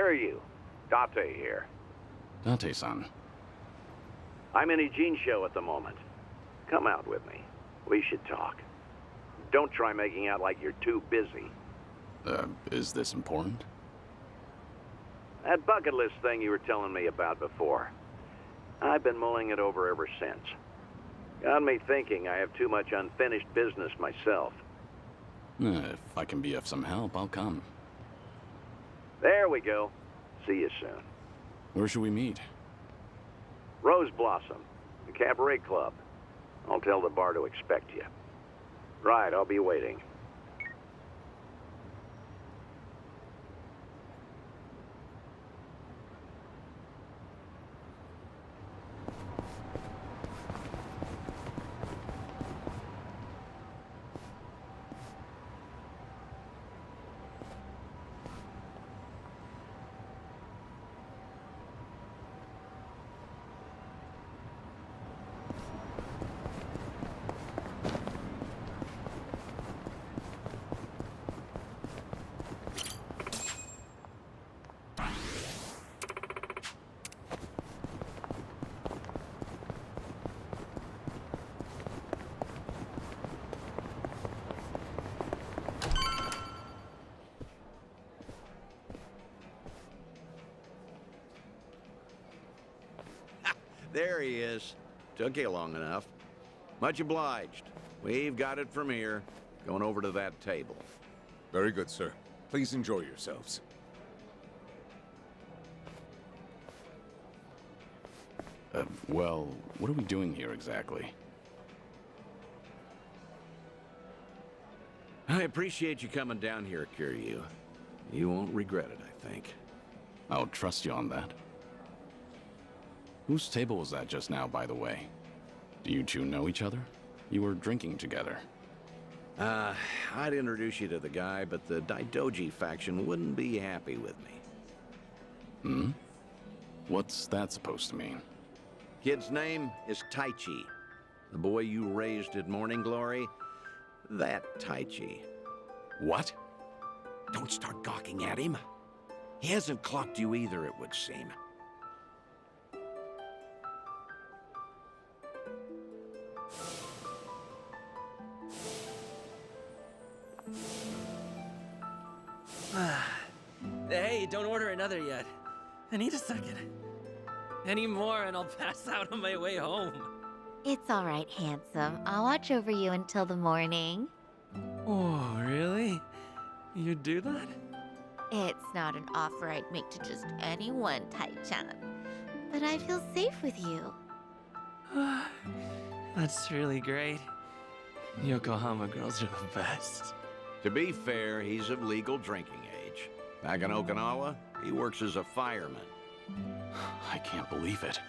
Kiryu, Date here. Date-san. I'm in Ijin show at the moment. Come out with me. We should talk. Don't try making out like you're too busy. Is this important? That bucket list thing you were telling me about before. I've been mulling it over ever since. Got me thinking I have too much unfinished business myself. If I can be of some help, I'll come. There we go. See you soon. Where should we meet? Rose Blossom, the cabaret club. I'll tell the bar to expect you. Right, I'll be waiting. There he is. Took you long enough. Much obliged. We've got it from here. Going over to that table. Very good, sir. Please enjoy yourselves. Well, what are we doing here exactly? I appreciate you coming down here, Kiryu. You won't regret it, I think. I'll trust you on that. Whose table was that just now, by the way? Do you two know each other? You were drinking together. I'd introduce you to the guy, but the Daidoji faction wouldn't be happy with me. Hmm? What's that supposed to mean? Kid's name is Taichi. The boy you raised at Morning Glory, that Taichi. What? Don't start gawking at him. He hasn't clocked you either, it would seem. Hey, don't order another yet. I need a second. Any more and I'll pass out on my way home. It's all right, handsome. I'll watch over you until the morning. Oh, really? You'd do that? It's not an offer I'd make to just anyone, Tai-chan. But I feel safe with you. That's really great. Yokohama girls are the best. To be fair, he's of legal drinking age. Back in Okinawa, he works as a fireman. I can't believe it.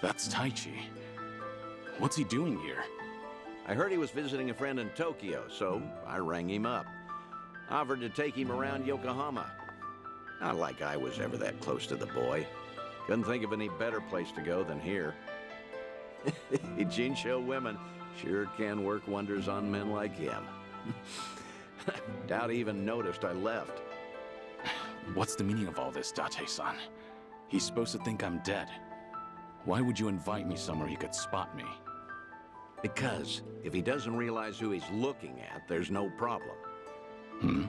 That's Taichi. What's he doing here? I heard he was visiting a friend in Tokyo, so I rang him up. Offered to take him around Yokohama. Not like I was ever that close to the boy. Couldn't think of any better place to go than here. Jinsho women sure can work wonders on men like him. Doubt he even noticed I left. What's the meaning of all this, Date-san? He's supposed to think I'm dead. Why would you invite me somewhere he could spot me? Because if he doesn't realize who he's looking at, there's no problem. Hmm?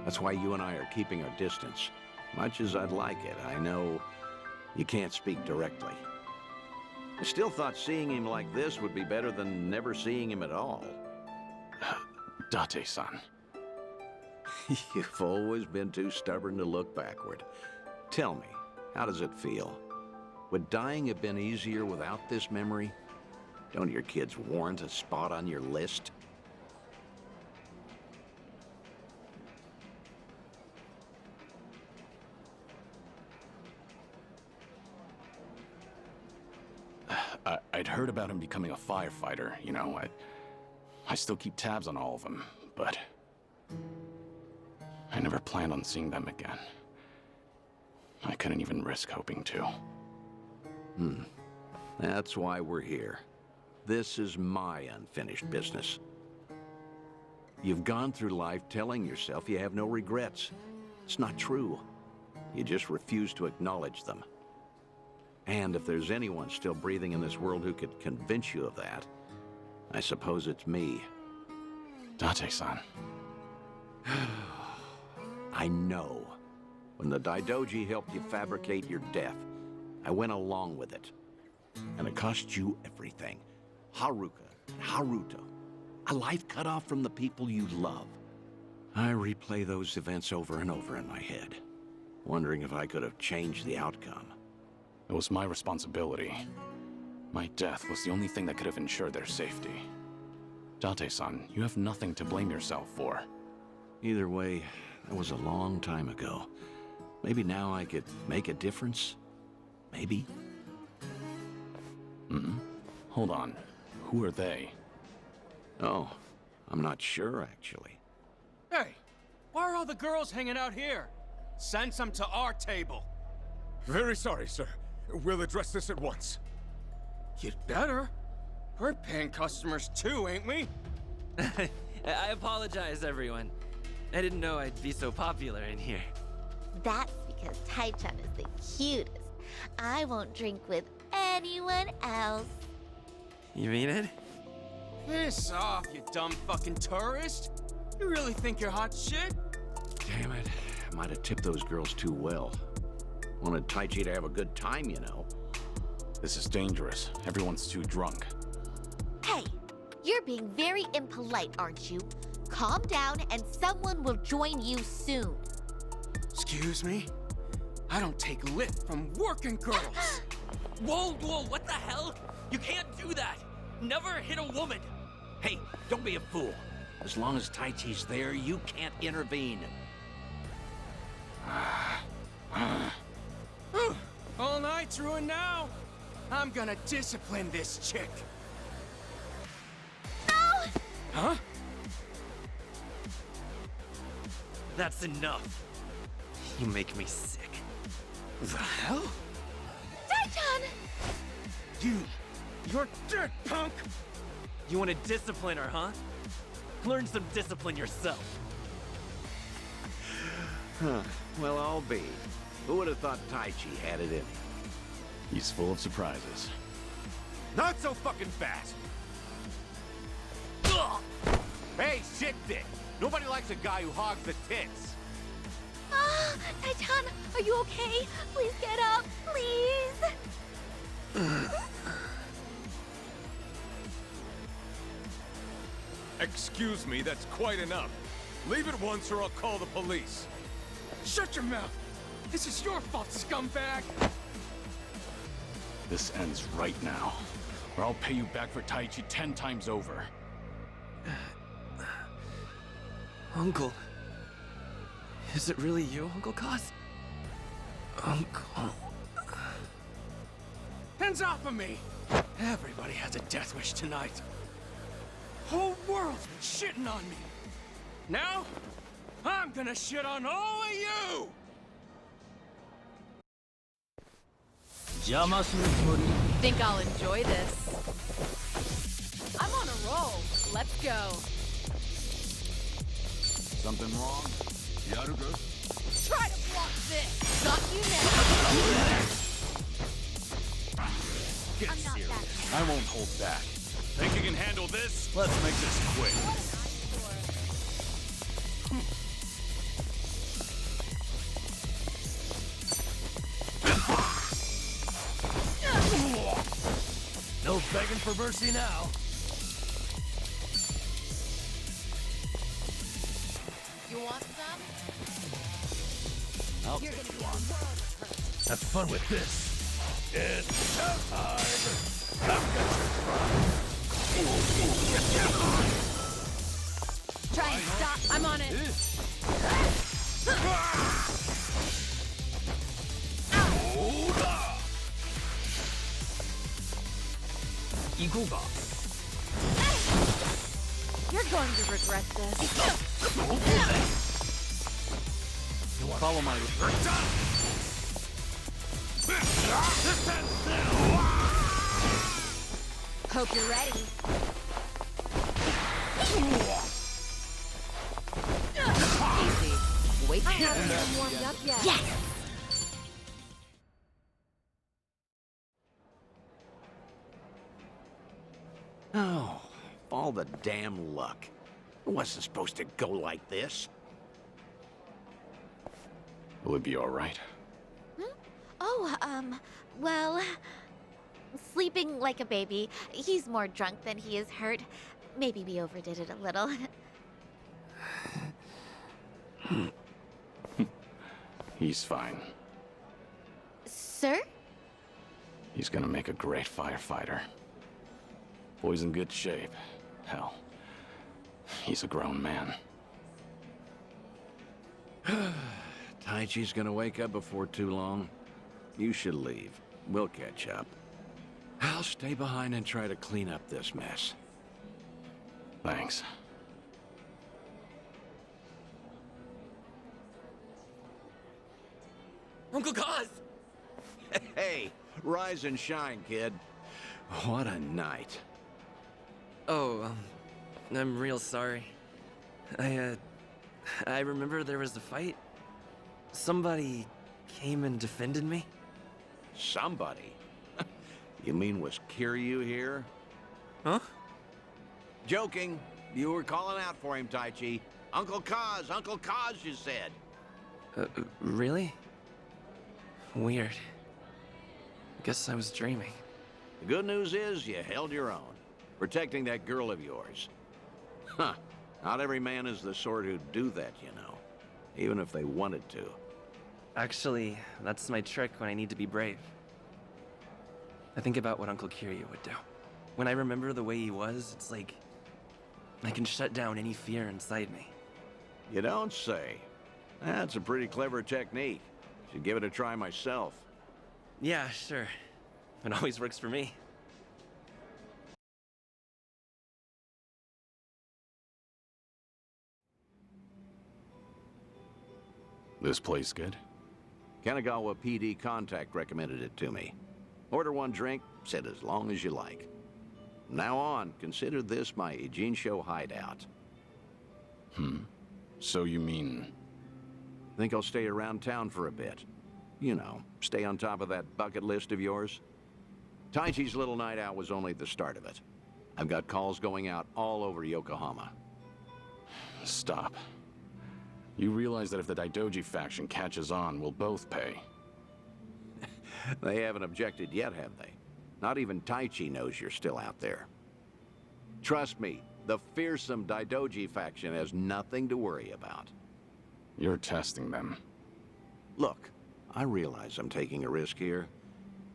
That's why you and I are keeping our distance. Much as I'd like it, I know you can't speak directly. I still thought seeing him like this would be better than never seeing him at all. Date-san. You've always been too stubborn to look backward. Tell me, how does it feel? Would dying have been easier without this memory? Don't your kids warrant a spot on your list? I'd heard about him becoming a firefighter, you know. I still keep tabs on all of them, but I never planned on seeing them again. I couldn't even risk hoping to. That's why we're here. This is my unfinished business. You've gone through life telling yourself you have no regrets. It's not true. You just refuse to acknowledge them. And if there's anyone still breathing in this world who could convince you of that, I suppose it's me. Date-san. I know. When the Daidoji helped you fabricate your death, I went along with it. And it cost you everything. Haruka, Haruto. A life cut off from the people you love. I replay those events over and over in my head, wondering if I could have changed the outcome. It was my responsibility. My death was the only thing that could have ensured their safety. Date-san, you have nothing to blame yourself for. Either way, that was a long time ago. Maybe now I could make a difference? Maybe? Hold on. Who are they? Oh, I'm not sure, actually. Hey, why are all the girls hanging out here? Send some to our table. Very sorry, sir. We'll address this at once. You'd better. We're paying customers too, ain't we? I apologize, everyone. I didn't know I'd be so popular in here. That's because Tai-chan is the cutest. I won't drink with anyone else. You mean it? Piss off, you dumb fucking tourist. You really think you're hot shit? Damn it. I might have tipped those girls too well. Wanted Taichi to have a good time, you know. This is dangerous. Everyone's too drunk. Hey, you're being very impolite, aren't you? Calm down and someone will join you soon. Excuse me? I don't take lift from working girls. Whoa, what the hell? You can't do that! Never hit a woman! Hey, don't be a fool. As long as Taichi's there, you can't intervene. All night's ruined now. I'm gonna discipline this chick. No! Huh? That's enough. You make me sick. The hell? Tai-chan! You're dead, punk! You want to discipline her, huh? Learn some discipline yourself. Well, I'll be. Who would have thought Taichi had it in him? He's full of surprises. Not so fucking fast! Hey, shit dick! Nobody likes a guy who hogs the tits! Ah, Tai-chan, are you okay? Please get up, please! Excuse me, that's quite enough. Leave it once or I'll call the police. Shut your mouth! This is your fault, scumbag! This ends right now, or I'll pay you back for Taichi 10 times over. Uncle. Is it really you, Uncle Cos? Uncle. Hands off of me! Everybody has a death wish tonight. Whole world's been shitting on me. Now, I'm gonna shit on all of you! Think I'll enjoy this. I'm on a roll. Let's go. Something wrong? Try to block this. Got you now. I'm not that I won't hold back. Think you can handle this? Let's make this quick. No begging for mercy now. You want some? I'll You're take gonna you be on. a world of hurt. Have fun with this. It's showtime! Try and stop. I'm on it. You're going to regret this. Follow my... Hope you're ready. Easy. Wait. I haven't been warmed up yet. Yes! Oh, all the damn luck. It wasn't supposed to go like this. Will it be all right? Oh, well, sleeping like a baby. He's more drunk than he is hurt. Maybe we overdid it a little. He's fine. Sir? He's gonna make a great firefighter. Boy's in good shape. Hell, he's a grown man. Taichi's gonna wake up before too long. You should leave. We'll catch up. I'll stay behind and try to clean up this mess. Thanks. Uncle Kaz! Hey, rise and shine, kid. What a night. Oh, I'm real sorry. I remember there was a fight. Somebody came and defended me. Somebody? You mean was Kiryu here? Huh? Joking. You were calling out for him, Taichi. Uncle Kaz, you said. Really? Weird. Guess I was dreaming. The good news is you held your own, protecting that girl of yours. Huh. Not every man is the sort who'd do that, you know. Even if they wanted to. Actually, that's my trick when I need to be brave. I think about what Uncle Kiryu would do. When I remember the way he was, it's like I can shut down any fear inside me. You don't say. That's a pretty clever technique. Should give it a try myself. Yeah, sure. It always works for me. This place good? Kanagawa PD contact recommended it to me. Order one drink, sit as long as you like. From now on, consider this my Ijincho hideout. So you mean... Think I'll stay around town for a bit. You know, stay on top of that bucket list of yours. Taichi's little night out was only the start of it. I've got calls going out all over Yokohama. Stop. You realize that if the Daidoji faction catches on, we'll both pay. They haven't objected yet, have they? Not even Taichi knows you're still out there. Trust me, the fearsome Daidoji faction has nothing to worry about. You're testing them. Look, I realize I'm taking a risk here,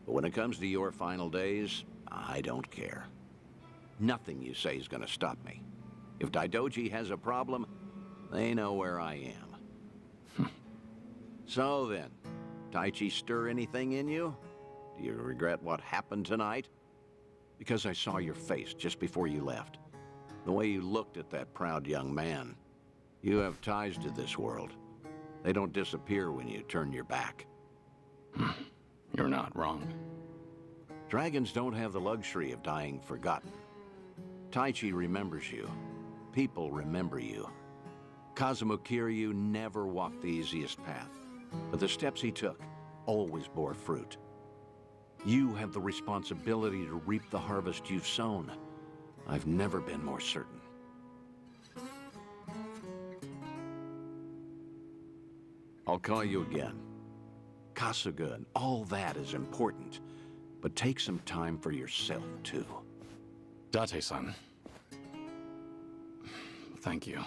but when it comes to your final days, I don't care. Nothing you say is gonna stop me. If Daidoji has a problem, they know where I am. So then, Taichi stir anything in you? Do you regret what happened tonight? Because I saw your face just before you left. The way you looked at that proud young man. You have ties to this world. They don't disappear when you turn your back. You're not wrong. Dragons don't have the luxury of dying forgotten. Taichi remembers you. People remember you. Kazuma Kiryu never walked the easiest path, but the steps he took always bore fruit. You have the responsibility to reap the harvest you've sown. I've never been more certain. I'll call you again. Kasuga and all that is important, but take some time for yourself, too. Date-san. Thank you.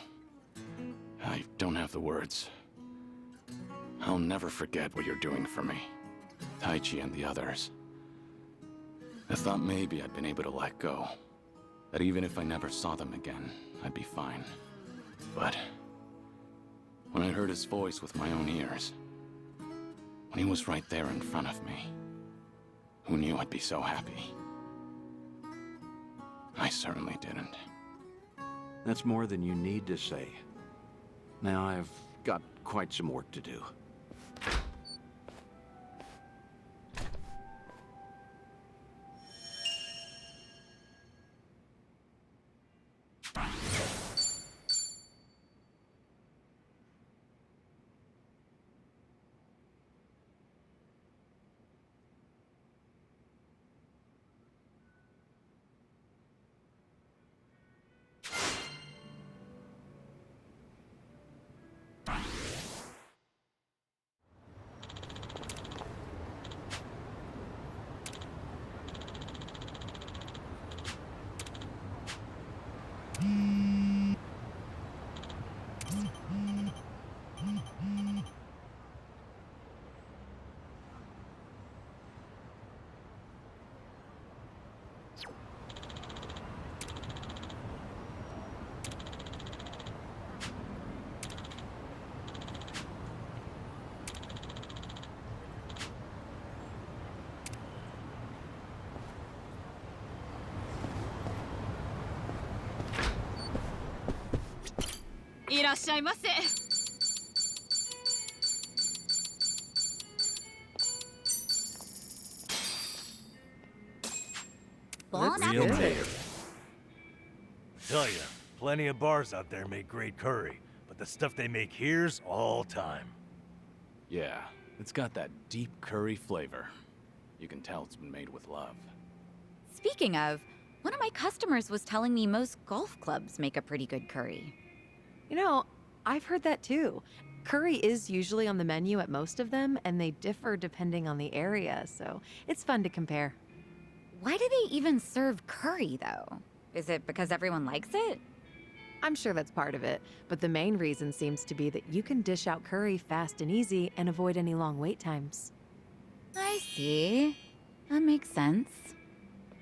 I don't have the words. I'll never forget what you're doing for me. Taichi and the others. I thought maybe I'd been able to let go. That even if I never saw them again, I'd be fine. But when I heard his voice with my own ears, when he was right there in front of me, who knew I'd be so happy? I certainly didn't. That's more than you need to say. Now I've got quite some work to do. いらっしゃいませ。Bon Real appetit. native. Tell ya, plenty of bars out there make great curry, but the stuff they make here's all time. Yeah, it's got that deep curry flavor. You can tell it's been made with love. Speaking of, one of my customers was telling me most golf clubs make a pretty good curry. You know, I've heard that too. Curry is usually on the menu at most of them, and they differ depending on the area, so it's fun to compare. Why do they even serve curry, though? Is it because everyone likes it? I'm sure that's part of it, but the main reason seems to be that you can dish out curry fast and easy and avoid any long wait times. I see. That makes sense.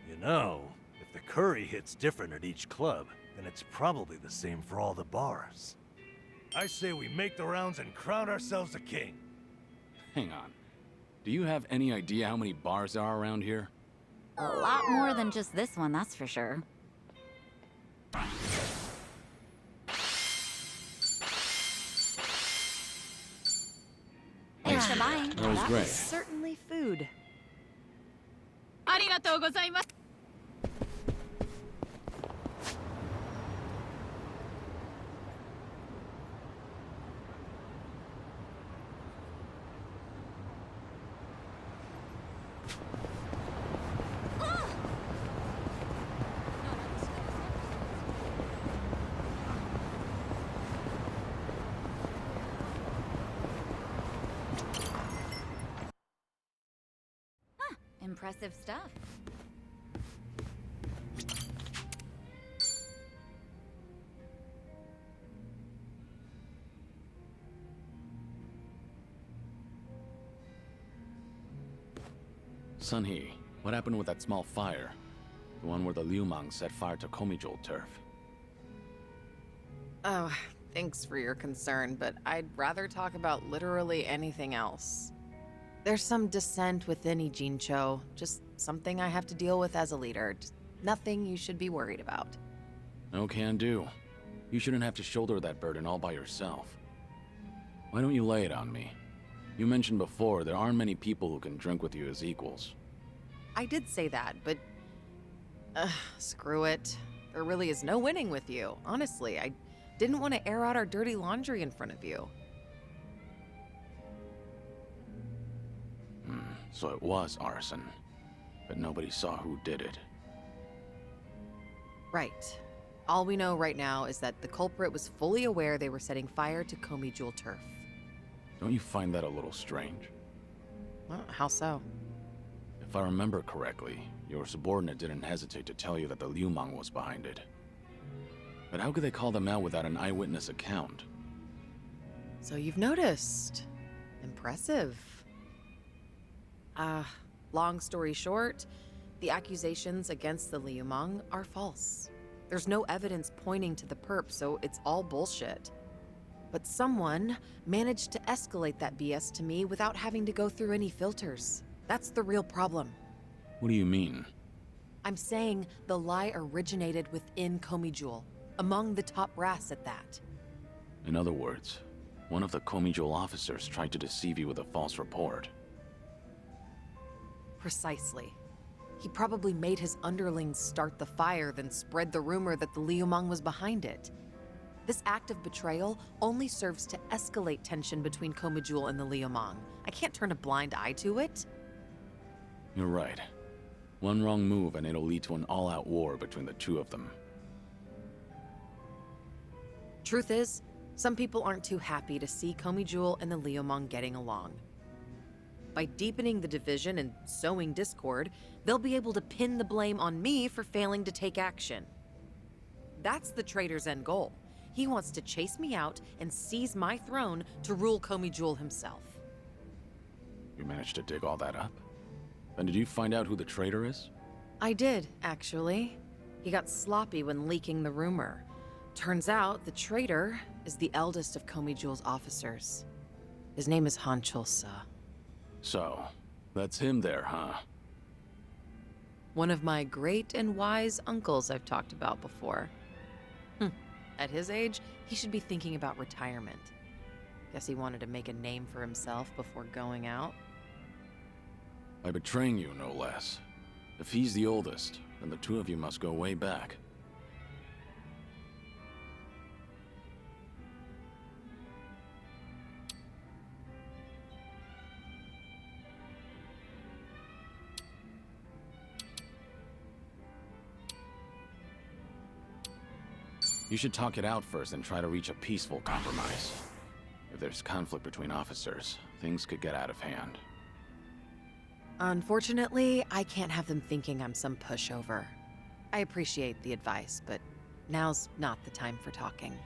You know, if the curry hits different at each club, then it's probably the same for all the bars. I say we make the rounds and crown ourselves a king. Hang on. Do you have any idea how many bars there are around here? A lot more than just this one, that's for sure. Thanks for buying. That was That great. was certainly food. ありがとうございます。Impressive stuff. Sun-Hee, what happened with that small fire? The one where the Liu Mang set fire to Komijul turf. Oh, thanks for your concern, but I'd rather talk about literally anything else. There's some dissent within Ijincho, just something I have to deal with as a leader. Just nothing you should be worried about. No can do. You shouldn't have to shoulder that burden all by yourself. Why don't you lay it on me? You mentioned before there aren't many people who can drink with you as equals. I did say that, but... screw it. There really is no winning with you. Honestly, I didn't want to air out our dirty laundry in front of you. So it was arson. But nobody saw who did it. Right. All we know right now is that the culprit was fully aware they were setting fire to Komijul turf. Don't you find that a little strange? Well, how so? If I remember correctly, your subordinate didn't hesitate to tell you that the Liu Mang was behind it. But how could they call them out without an eyewitness account? So you've noticed. Impressive. Long story short, the accusations against the Liu Mang are false. There's no evidence pointing to the perp, so it's all bullshit. But someone managed to escalate that BS to me without having to go through any filters. That's the real problem. What do you mean? I'm saying the lie originated within Komijul, among the top brass at that. In other words, one of the Komijul officers tried to deceive you with a false report. Precisely. He probably made his underlings start the fire, then spread the rumor that the Liu Mang was behind it. This act of betrayal only serves to escalate tension between Komijul and the Liu Mang. I can't turn a blind eye to it. You're right. One wrong move and it'll lead to an all-out war between the two of them. Truth is, some people aren't too happy to see Komijul and the Liu Mang getting along. By deepening the division and sowing discord, they'll be able to pin the blame on me for failing to take action. That's the traitor's end goal. He wants to chase me out and seize my throne to rule Komijul himself. You managed to dig all that up? And did you find out who the traitor is? I did, actually. He got sloppy when leaking the rumor. Turns out the traitor is the eldest of Komi Jewel's officers. His name is Han Chul-sa. So, that's him there, huh? One of my great and wise uncles I've talked about before. At his age, he should be thinking about retirement. Guess he wanted to make a name for himself before going out. By betraying you, no less. If he's the oldest, then the two of you must go way back. You should talk it out first and try to reach a peaceful compromise. If there's conflict between officers, things could get out of hand. Unfortunately, I can't have them thinking I'm some pushover. I appreciate the advice, but now's not the time for talking.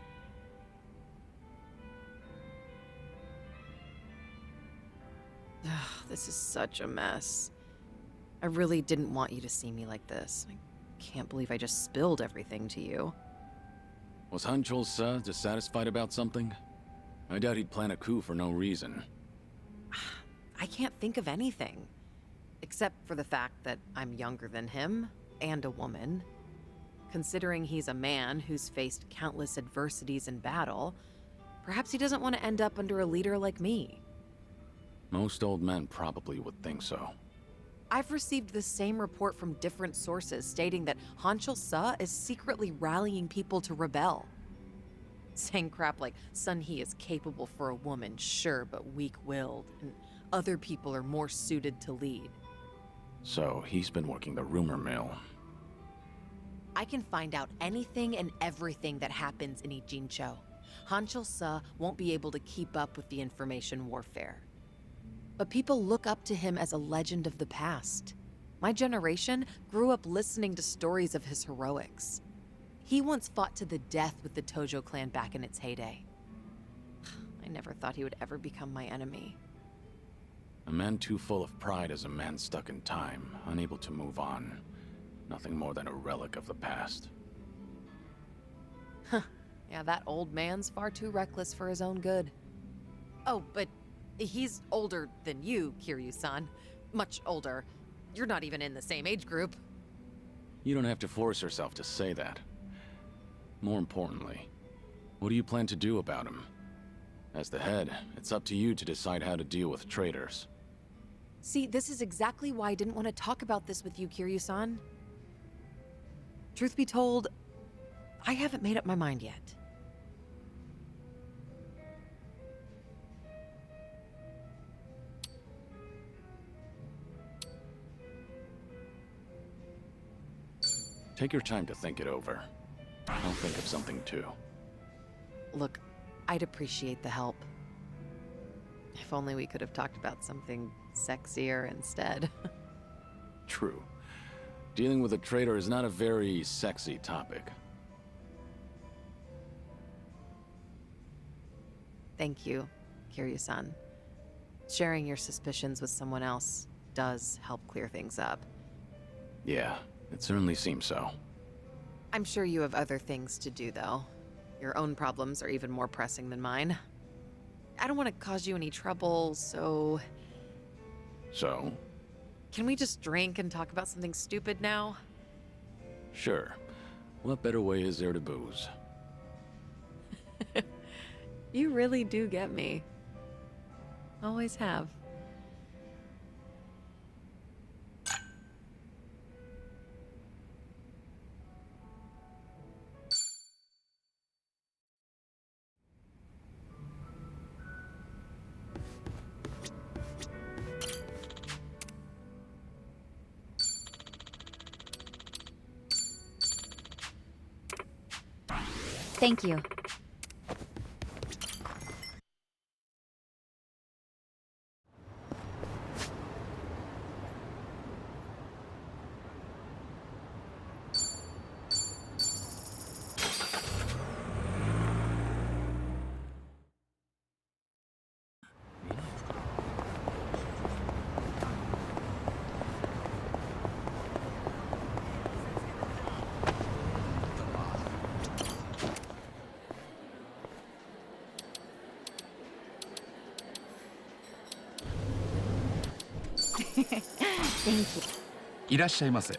Ugh, this is such a mess. I really didn't want you to see me like this. I can't believe I just spilled everything to you. Was Han Chul-sa dissatisfied about something? I doubt he'd plan a coup for no reason. I can't think of anything. Except for the fact that I'm younger than him, and a woman. Considering he's a man who's faced countless adversities in battle, perhaps he doesn't want to end up under a leader like me. Most old men probably would think so. I've received the same report from different sources stating that Han Chul-sa is secretly rallying people to rebel. Saying crap like, Sun He is capable for a woman, sure, but weak-willed, and other people are more suited to lead. So, he's been working the rumor mill. I can find out anything and everything that happens in Ijincho. Han Chul-sa won't be able to keep up with the information warfare. But people look up to him as a legend of the past. My generation grew up listening to stories of his heroics. He once fought to the death with the Tojo clan back in its heyday. I never thought he would ever become my enemy. A man too full of pride is a man stuck in time, unable to move on. Nothing more than a relic of the past. Huh. Yeah, that old man's far too reckless for his own good. Oh, but he's older than you, Kiryu-san. Much older. You're not even in the same age group. You don't have to force yourself to say that. More importantly, what do you plan to do about him? As the head, it's up to you to decide how to deal with traitors. See, this is exactly why I didn't want to talk about this with you, Kiryu-san. Truth be told, I haven't made up my mind yet. Take your time to think it over. I'll think of something too. Look, I'd appreciate the help. If only we could have talked about something sexier instead. True. Dealing with a traitor is not a very sexy topic. Thank you, Kiryu-san. Sharing your suspicions with someone else does help clear things up. Yeah, it certainly seems so. I'm sure you have other things to do, though. Your own problems are even more pressing than mine. I don't want to cause you any trouble, so... So? Can we just drink and talk about something stupid now? Sure. What better way is there to booze? You really do get me. Always have. Thank you. いらっしゃいませ。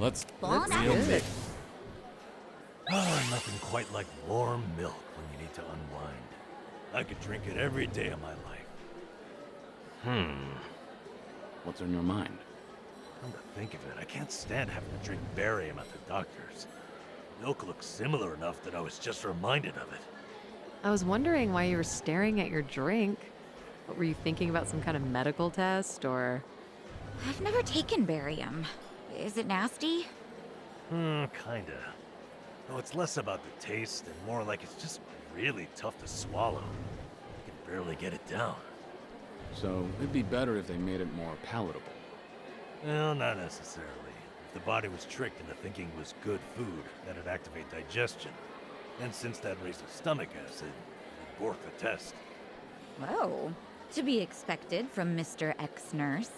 Let's That's real good. big. Oh, nothing quite like warm milk when you need to unwind. I could drink it every day of my life. What's on your mind? Come to think of it, I can't stand having to drink barium at the doctor's. Milk looks similar enough that I was just reminded of it. I was wondering why you were staring at your drink. What, were you thinking about some kind of medical test, or...? I've never taken barium. Is it nasty? Kinda. Though it's less about the taste and more like it's just really tough to swallow. I can barely get it down. So, it'd be better if they made it more palatable. Well, not necessarily. If the body was tricked into thinking it was good food, that'd activate digestion. And since that raises stomach acid, it'd bork the test. Oh, to be expected from Mr. Ex-Nurse.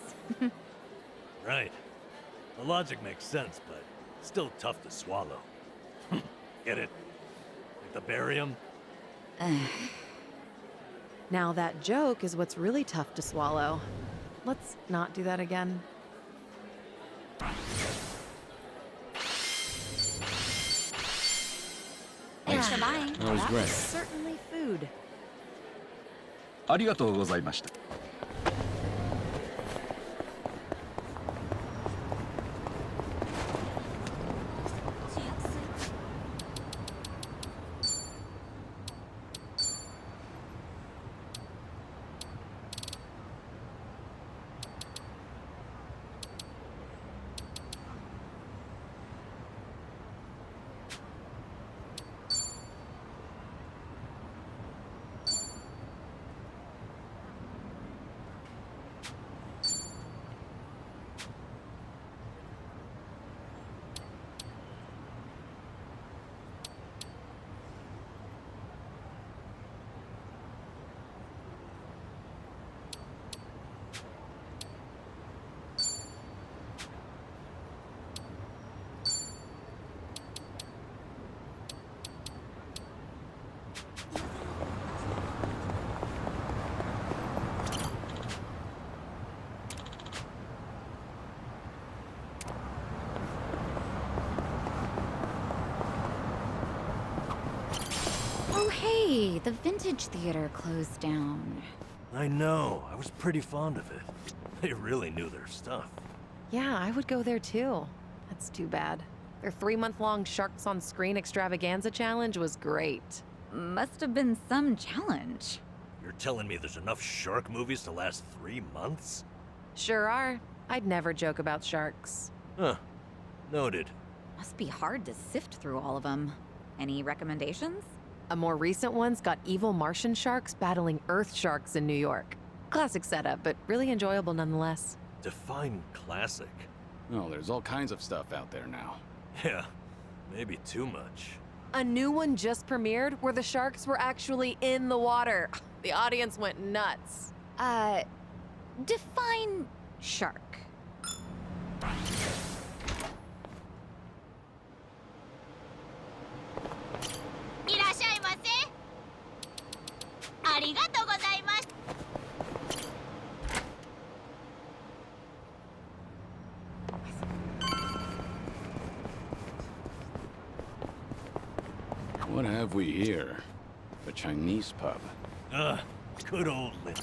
Right. The logic makes sense, but still tough to swallow. Get it? Like the barium? Now that joke is what's really tough to swallow. Let's not do that again. Thanks for buying. That was That great. was certainly food. ありがとうございました。Oh, hey, the Vintage Theater closed down. I know. I was pretty fond of it. They really knew their stuff. Yeah, I would go there too. That's too bad. Their 3-month-long Sharks on Screen extravaganza challenge was great. Must have been some challenge. You're telling me there's enough shark movies to last 3 months? Sure are. I'd never joke about sharks. Huh. Noted. Must be hard to sift through all of them. Any recommendations? A more recent one's got evil Martian sharks battling Earth sharks in New York. Classic setup, but really enjoyable nonetheless. Define classic. Oh, there's all kinds of stuff out there now. Yeah, maybe too much. A new one just premiered where the sharks were actually in the water. The audience went nuts. Define shark. いらっしゃいませ。ありがとうございます。What have we here? A Chinese pub. Good old Lin.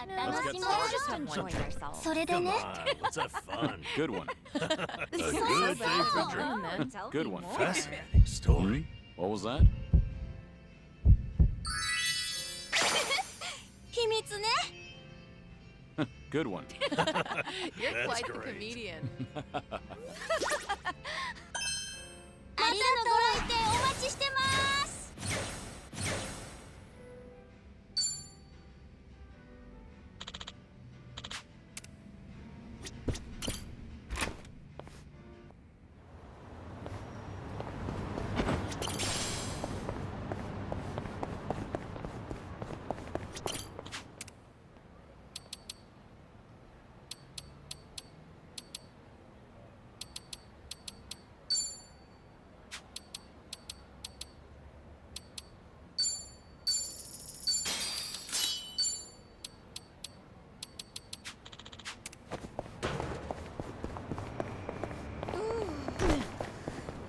Let's get started. Come on, let's have fun. Good one. A good day for drinking. Good one. Fascinating story. What was that? Good one. You're That's quite the great. comedian.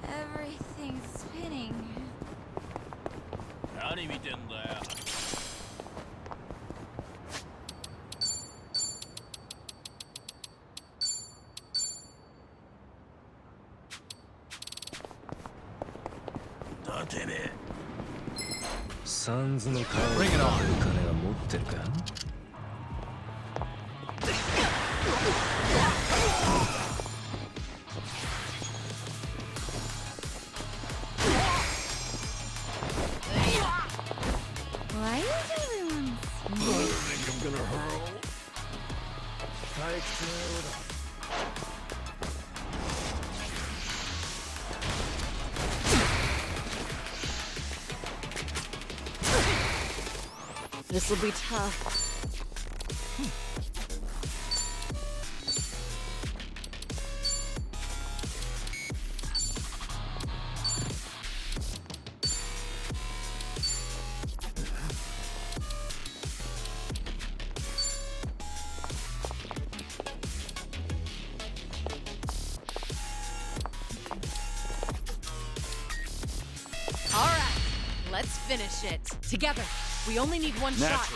Everything's spinning. 何見てんだよ。だてめえ。サンズの顔を買う金は持ってるか？ Why is everyone I think I'm gonna hurl. This'll be tough. All right, let's finish it together. We only need one shot.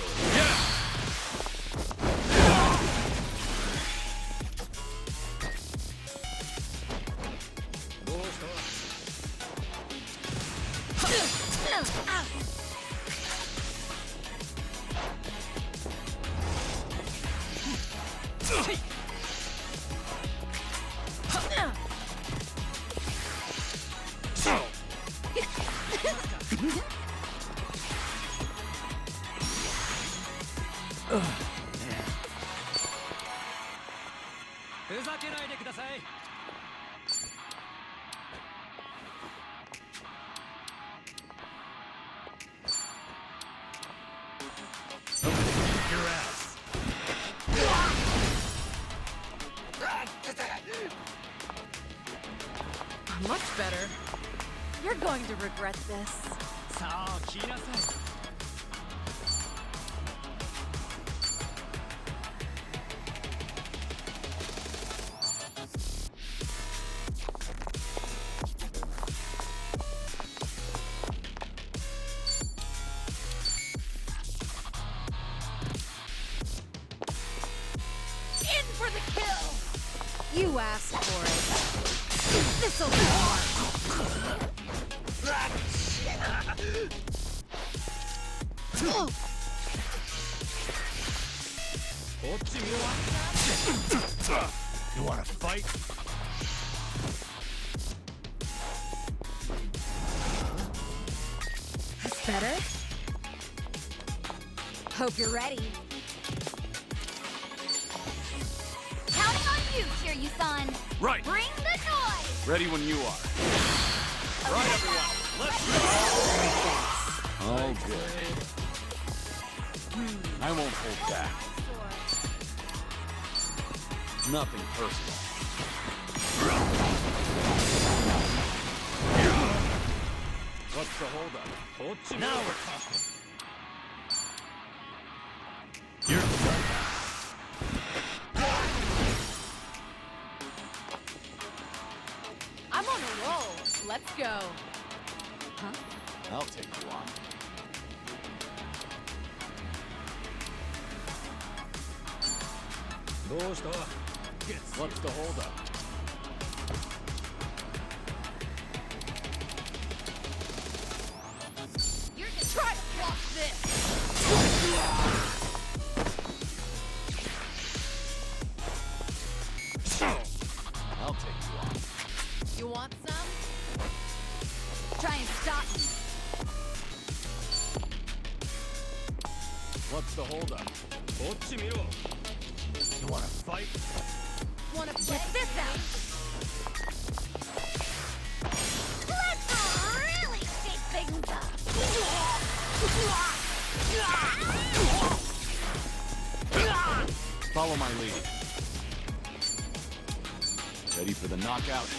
Your ass. Much better. You're going to regret this. さあ、来なさい。 In for the kill! You asked for it. This'll be hard. You wanna fight? That's better. Hope you're ready. Counting on you, Kiryu-san. Right. Bring the noise. Ready when you are. Right, everyone. Let's go. All good. I won't hold back. Nothing personal. What's the holdup? Now we're talking. You're done. I'm on a roll. Let's go. I'll take you on. What's the holdup? You're gonna try to block this! I'll take you on. You want some? Try and stop me. What's the holdup? You wanna fight? Wanna play? Check this out! Let's really shake things up! Follow my lead. Ready for the knockout?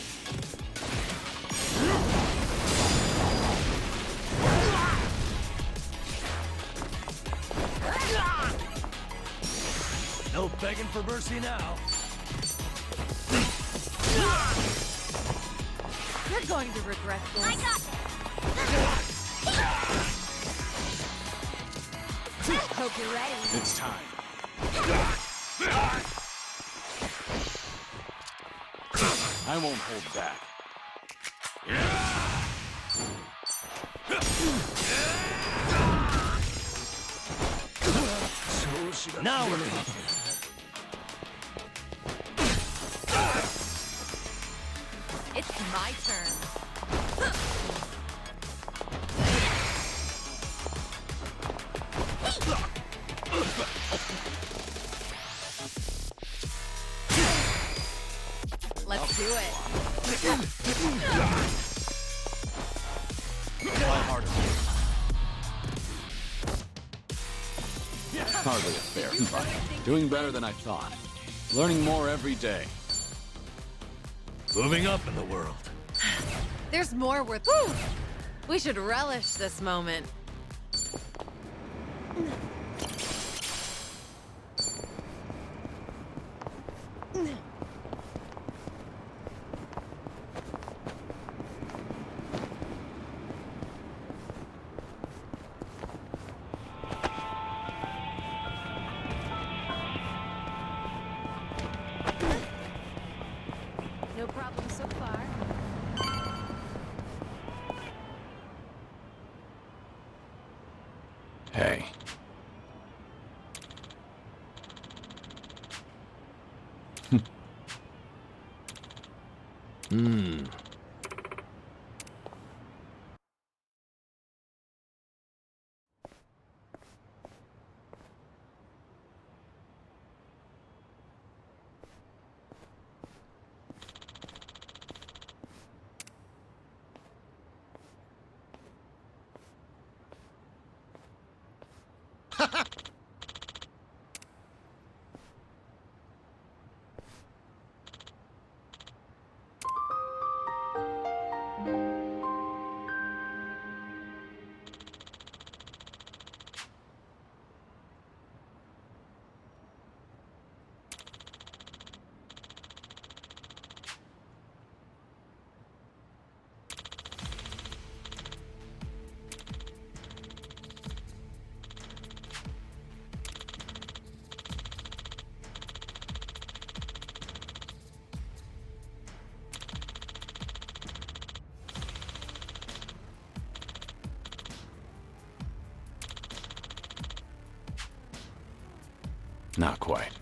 No begging for mercy now. You're going to regret this. I got Hope you're ready. It's time. I won't hold back. Now we're talking. It's my turn. Let's do it. Try harder. Hardly a fair fight. Doing better than I thought. Learning more every day. Moving up in the world. There's more worth. Whew! We should relish this moment. No problem so far. Hey. Not quite.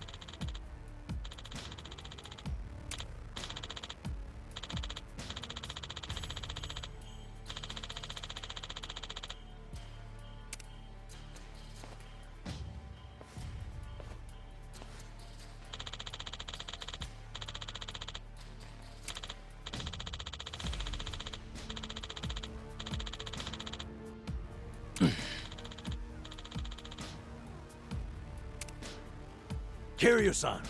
Kiryu-san.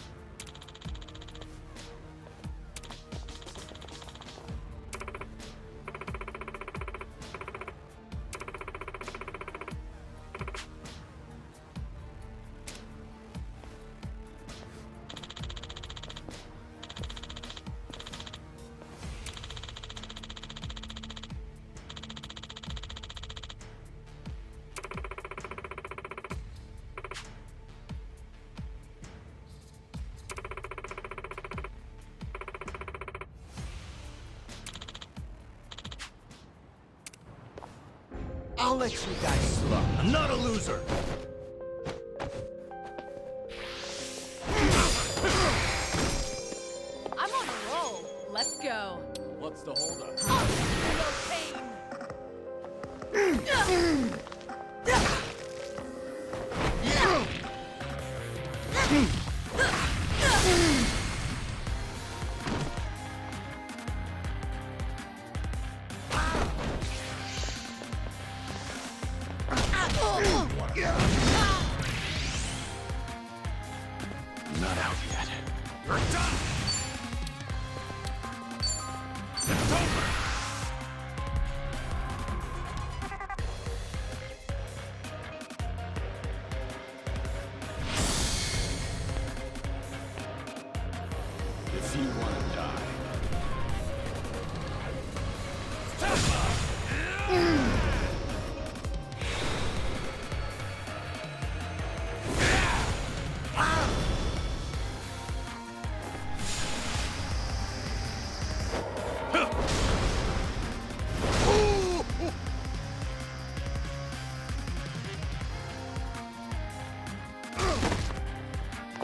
let you guys slump. I'm not a loser! I'm on a roll. Let's go. What's the holdup? Not out yet. You're done! It's over! If you want to die,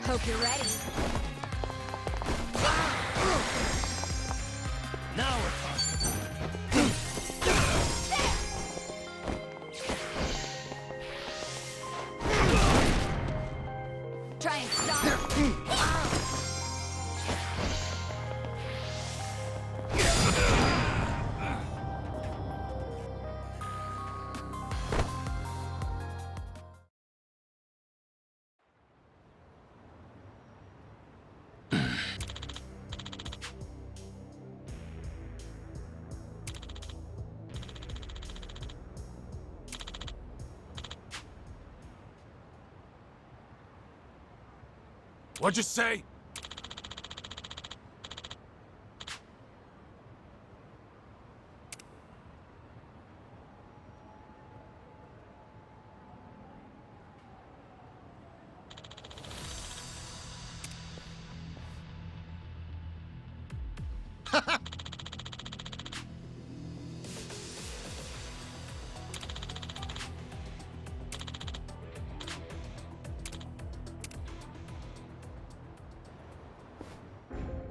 Hope you're ready. Now we're talking. Try and stop. What'd you say?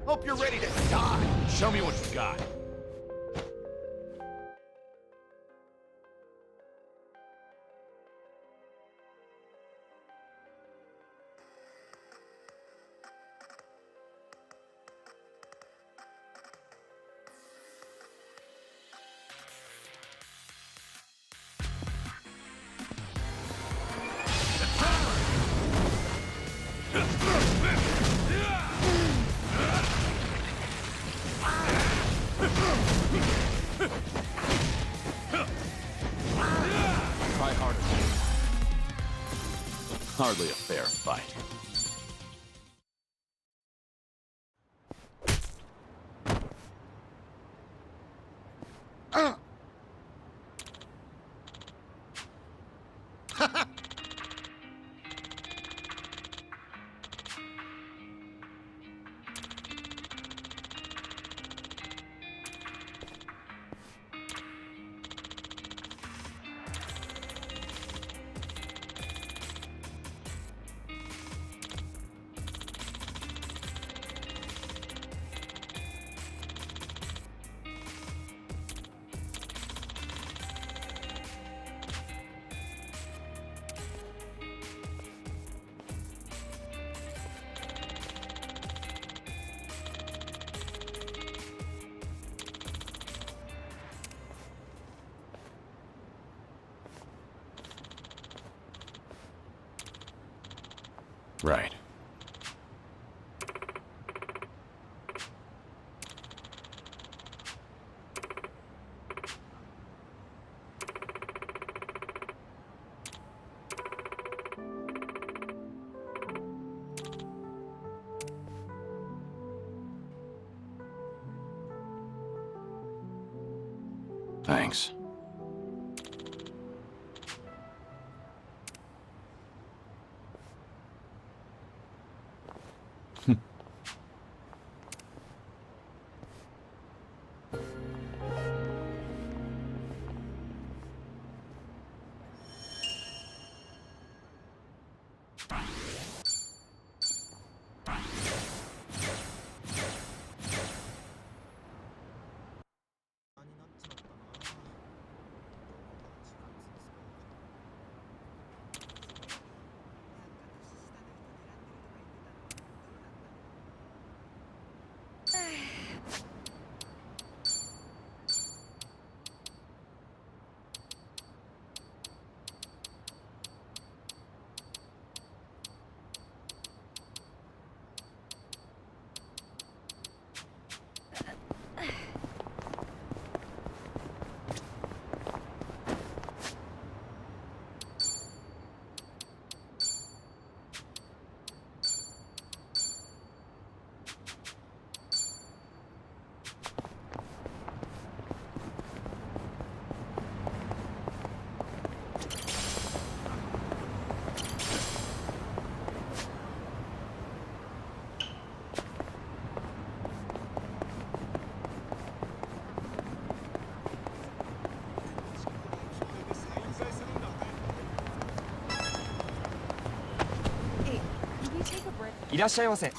Hope you're ready to die. Show me what you got. try harder. Hardly a fair fight. Right. Thanks. いらっしゃいませ。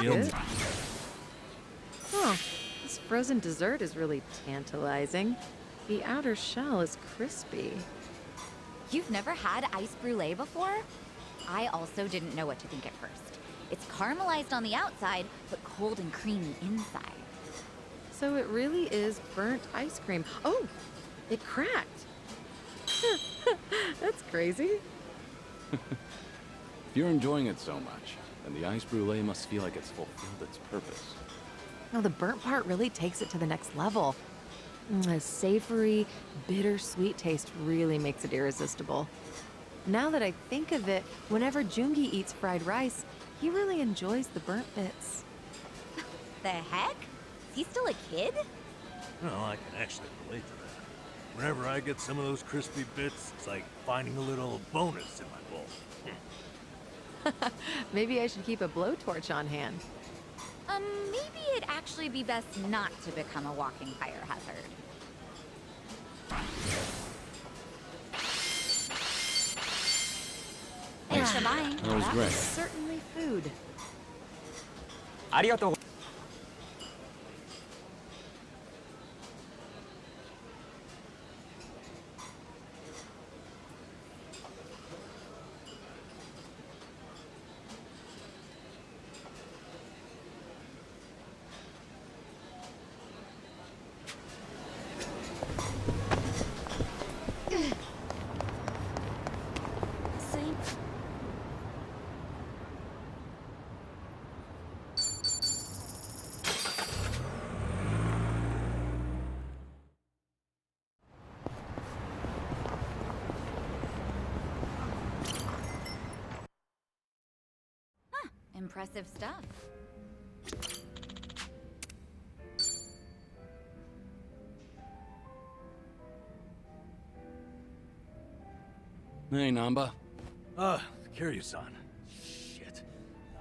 Good. Huh. This frozen dessert is really tantalizing. The outer shell is crispy. You've never had ice brulee before? I also didn't know what to think at first. It's caramelized on the outside, but cold and creamy inside. So it really is burnt ice cream. Oh, it cracked. That's crazy. If you're enjoying it so much, then the ice brulee must feel like it's fulfilled its purpose. No, the burnt part really takes it to the next level. A savory, bittersweet taste really makes it irresistible. Now that I think of it, whenever Jungi eats fried rice, he really enjoys the burnt bits. The heck? Is he still a kid? No, I can actually relate to that. Whenever I get some of those crispy bits, it's like finding a little bonus in my bowl. Maybe I should keep a blowtorch on hand. Maybe it'd actually be best not to become a walking fire hazard. Thanks for buying. That was That great. was certainly food. ありがとう。Impressive stuff. Hey, Namba. Kiryu-san. Shit.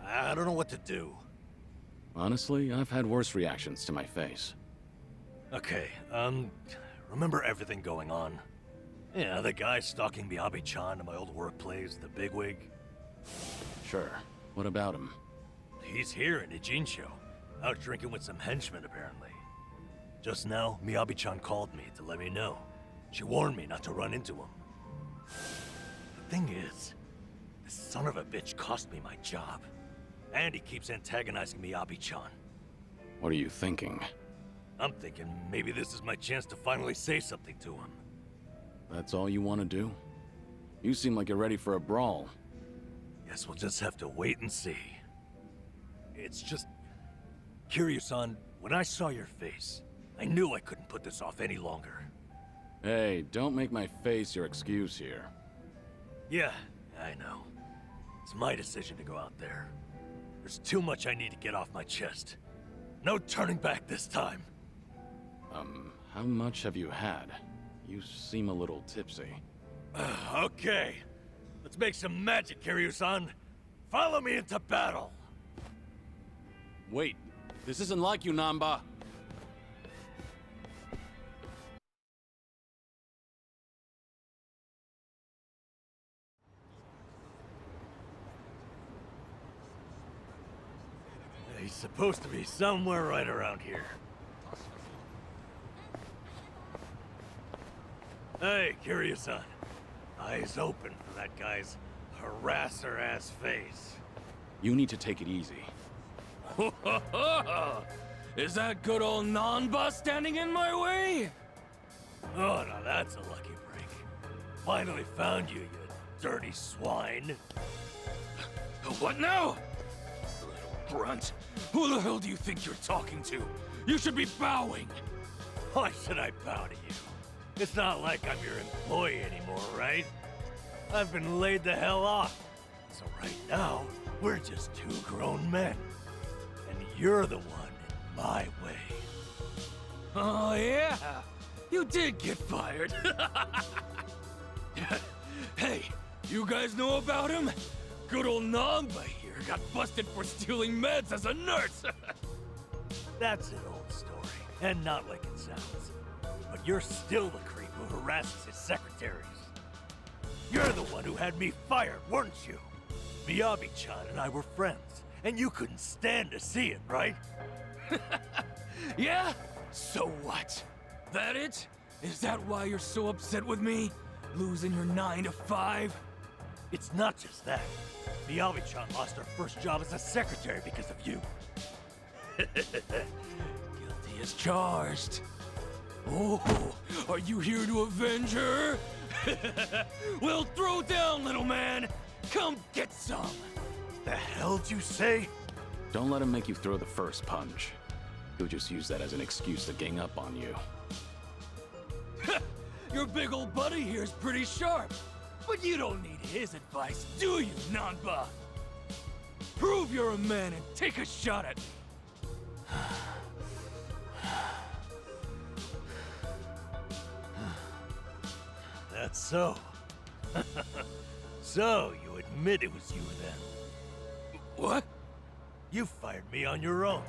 I don't know what to do. Honestly, I've had worse reactions to my face. Okay, remember everything going on? Yeah, the guy stalking Miyabi-chan in my old workplace, the bigwig? Sure. What about him? He's here in Ijincho, out drinking with some henchmen, apparently. Just now, Miyabi-chan called me to let me know. She warned me not to run into him. The thing is, this son of a bitch cost me my job. And he keeps antagonizing Miyabi-chan. What are you thinking? I'm thinking maybe this is my chance to finally say something to him. That's all you want to do? You seem like you're ready for a brawl. Guess we'll just have to wait and see. It's just... Kiryu-san, when I saw your face, I knew I couldn't put this off any longer. Hey, don't make my face your excuse here. Yeah, I know. It's my decision to go out there. There's too much I need to get off my chest. No turning back this time. How much have you had? You seem a little tipsy. Okay. Let's make some magic, Kiryu-san. Follow me into battle. Wait, this isn't like you, Namba. He's supposed to be somewhere right around here. Hey, Kiryu-san. Eyes open for that guy's harasser-ass face. You need to take it easy. Is that good old Nanba standing in my way? Oh, now that's a lucky break. Finally found you, you dirty swine. What now? Little grunt. Who the hell do you think you're talking to? You should be bowing. Why should I bow to you? It's not like I'm your employee anymore, right? I've been laid the hell off. So right now, we're just two grown men. And you're the one in my way. Oh, yeah. You did get fired. Hey, you guys know about him? Good old Namba here got busted for stealing meds as a nurse. That's an old story, and not like it sounds. But you're still the creep who harasses his secretaries. You're the one who had me fired, weren't you? Miyabi-chan and I were friends, and you couldn't stand to see it, right? Yeah? So what? That it? Is that why you're so upset with me? Losing your 9 to 5? It's not just that. Miyabi-chan lost her first job as a secretary because of you. Guilty as charged. Oh, are you here to avenge her? Well, throw down, little man. Come get some. The hell'd you say? Don't let him make you throw the first punch. He'll just use that as an excuse to gang up on you. Your big old buddy here's pretty sharp. But you don't need his advice, do you, Nanba? Prove you're a man and take a shot at me. That's so. So, you admit it was you then? What? You fired me on your own.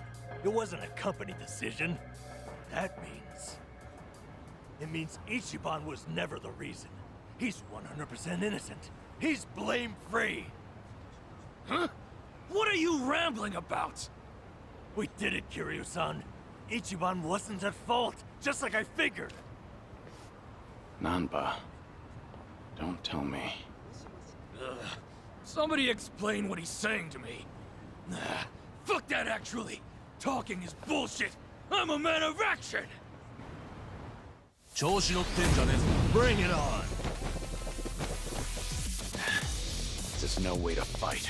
It wasn't a company decision. That means... It means Ichiban was never the reason. He's 100% innocent. He's blame-free. Huh? What are you rambling about? We did it, Kiryu-san. Ichiban wasn't at fault, just like I figured. Nanba, don't tell me. Somebody explain what he's saying to me. Nah, fuck that actually. Talking is bullshit. I'm a man of action. Bring it on. There's no way to fight.